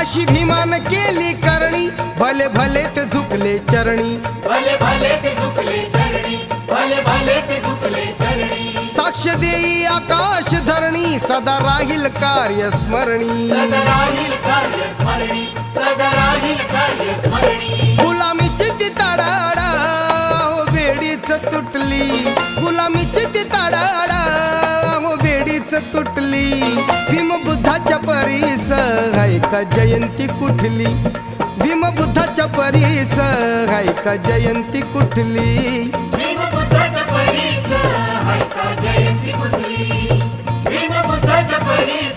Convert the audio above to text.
अशी भीमान केली करणी, भले भले ते झुकले चरणी, भले भले ते झुकले चरणी, भले भले ते झुकले चरणी। साक्ष देई आकाश धरणी, सदा राहील कार्य स्मरणी, सदा राहील कार्य स्मरणी, सदा राहील कार्य स्मरणी। गुलामीची ती तडाडा हो बेडीच तुटली, गुलामीची ती तडाडा हो बेडीच तुटली। भीमबुद्धाच्या परीस हाय का जयंती कुठली, भीमबुद्धाच्या परीस हाय का जयंती कुठली। भीमबुद्धाच्या परीस हाय का जयंती कुठली, भीमबुद्धाच्या परीस